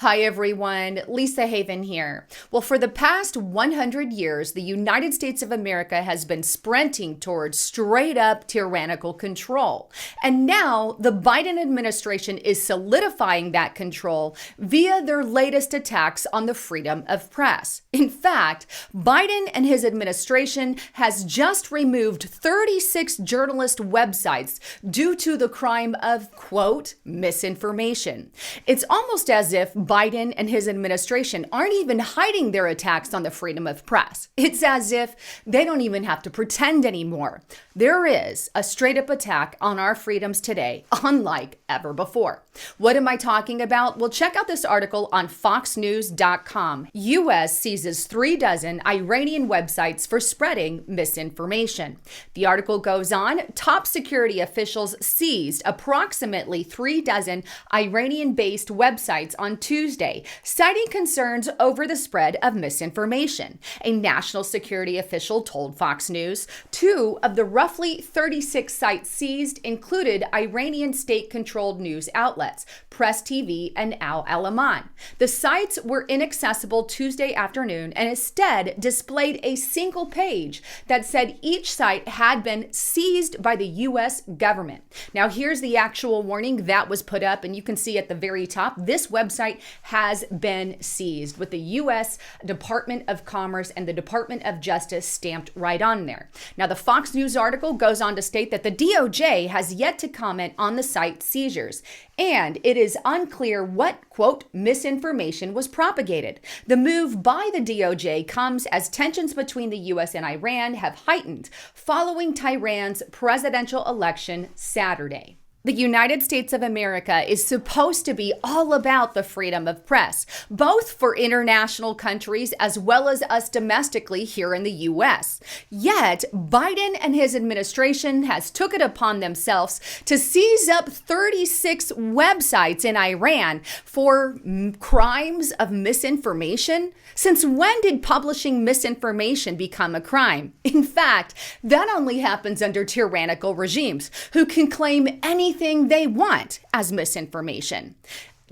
Hi everyone, Lisa Haven here. Well, for the past 100 years, the United States of America has been sprinting towards straight up tyrannical control. And now the Biden administration is solidifying that control via their latest attacks on the freedom of press. In fact, Biden and his administration has just removed 36 journalist websites due to the crime of, quote, misinformation. It's almost as if Biden and his administration aren't even hiding their attacks on the freedom of press. It's as if they don't even have to pretend anymore. There is a straight up attack on our freedoms today, unlike ever before. What am I talking about? Well, check out this article on foxnews.com. U.S. seizes 36 Iranian websites for spreading misinformation. The article goes on, top security officials seized approximately 36 Iranian-based websites on Tuesday, citing concerns over the spread of misinformation. A national security official told Fox News 2 of the roughly 36 sites seized included Iranian state-controlled news outlets, Press TV and Al-Alaman. The sites were inaccessible Tuesday afternoon and instead displayed a single page that said each site had been seized by the U.S. government. Now, here's the actual warning that was put up, and you can see at the very top, this website has been seized with the U.S. Department of Commerce and the Department of Justice stamped right on there. Now, the Fox News article goes on to state that the DOJ has yet to comment on the site seizures, and it is unclear what, quote, misinformation was propagated. The move by the DOJ comes as tensions between the U.S. and Iran have heightened following Tehran's presidential election Saturday. The United States of America is supposed to be all about the freedom of press, both for international countries as well as us domestically here in the U.S. Yet, Biden and his administration has took it upon themselves to seize up 36 websites in Iran for crimes of misinformation. Since when did publishing misinformation become a crime? In fact, that only happens under tyrannical regimes who can claim anything they want as misinformation.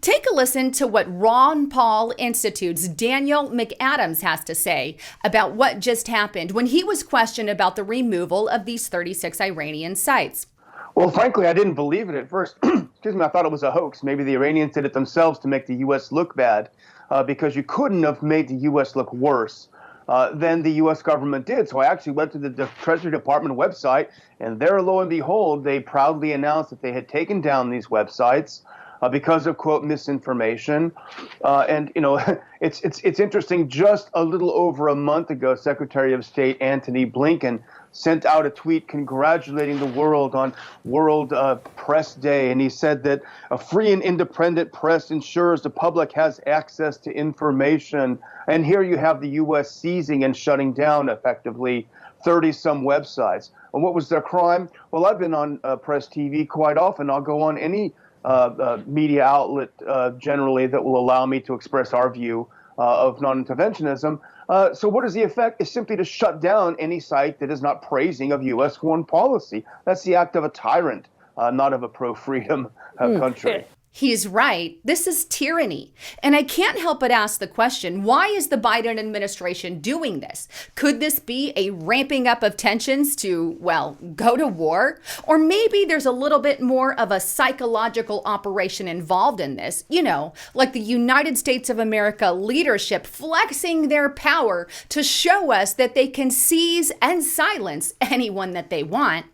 Take a listen to what Ron Paul Institute's Daniel McAdams has to say about what just happened when he was questioned about the removal of these 36 Iranian sites. Well, frankly, I didn't believe it at first. Excuse me, I thought it was a hoax. Maybe the Iranians did it themselves to make the U.S. look bad, because you couldn't have made the U.S. look worse than the U.S. government did. So I actually went to the Treasury Department website, and there, lo and behold, they proudly announced that they had taken down these websites because of, quote, misinformation. And, you know, it's interesting. Just a little over a month ago, Secretary of State Antony Blinken sent out a tweet congratulating the world on World Press Day. And he said that a free and independent press ensures the public has access to information. And here you have the U.S. seizing and shutting down effectively 30-some websites. And what was their crime? Well, I've been on Press TV quite often. I'll go on any media outlet generally that will allow me to express our view of non-interventionism. So what is the effect? Is simply to shut down any site that is not praising of U.S. foreign policy. That's the act of a tyrant, not of a pro-freedom country. He's right. This is tyranny. And I can't help but ask the question, why is the Biden administration doing this? Could this be a ramping up of tensions to, well, go to war? Or maybe there's a little bit more of a psychological operation involved in this, you know, like the United States of America leadership flexing their power to show us that they can seize and silence anyone that they want.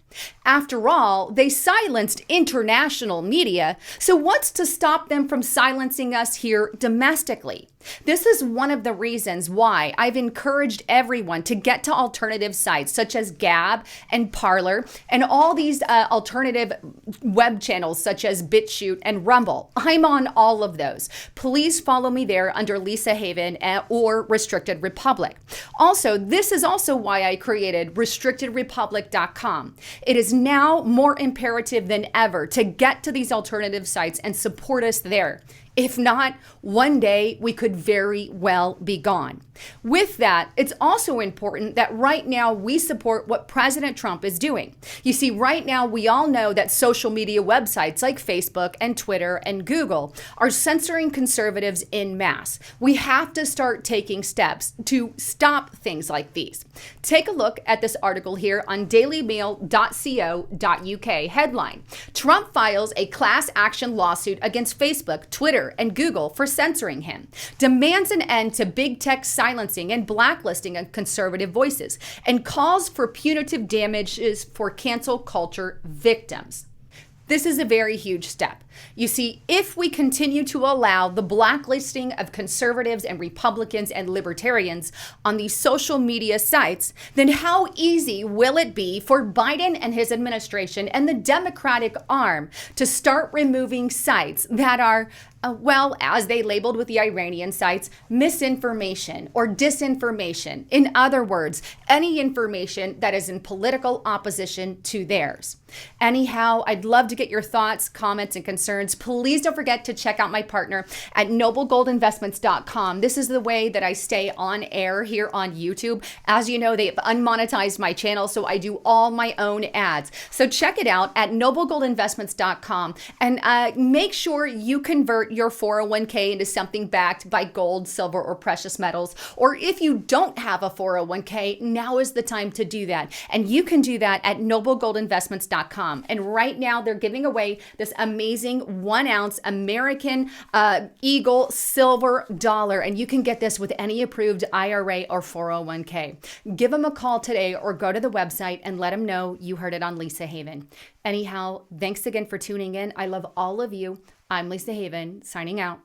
After all, they silenced international media, so what's to stop them from silencing us here domestically? This is one of the reasons why I've encouraged everyone to get to alternative sites such as Gab and Parler and all these alternative web channels such as BitChute and Rumble. I'm on all of those. Please follow me there under Lisa Haven or Restricted Republic. Also, this is also why I created RestrictedRepublic.com. It is now more imperative than ever to get to these alternative sites and support us there. If not, one day we could very well be gone. With that, it's also important that right now we support what President Trump is doing. You see, right now we all know that social media websites like Facebook and Twitter and Google are censoring conservatives en masse. We have to start taking steps to stop things like these. Take a look at this article here on dailymail.co.uk. Headline: Trump files a class action lawsuit against Facebook, Twitter, and Google for censoring him. Demands an end to big tech silencing and blacklisting of conservative voices, and calls for punitive damages for cancel culture victims. This is a very huge step. You see, if we continue to allow the blacklisting of conservatives and Republicans and libertarians on these social media sites, then how easy will it be for Biden and his administration and the Democratic arm to start removing sites that are, well, as they labeled with the Iranian sites, misinformation or disinformation. In other words, any information that is in political opposition to theirs. Anyhow, I'd love to get your thoughts, comments, and concerns. Please don't forget to check out my partner at noblegoldinvestments.com. This is the way that I stay on air here on YouTube. As you know, they have unmonetized my channel, so I do all my own ads. So check it out at noblegoldinvestments.com and make sure you convert your 401k into something backed by gold, silver, or precious metals. Or if you don't have a 401k, now is the time to do that. And you can do that at noblegoldinvestments.com. And right now they're giving away this amazing 1 ounce American Eagle silver dollar. And you can get this with any approved IRA or 401k. Give them a call today or go to the website and let them know you heard it on Lisa Haven. Anyhow, thanks again for tuning in. I love all of you. I'm Lisa Haven, signing out.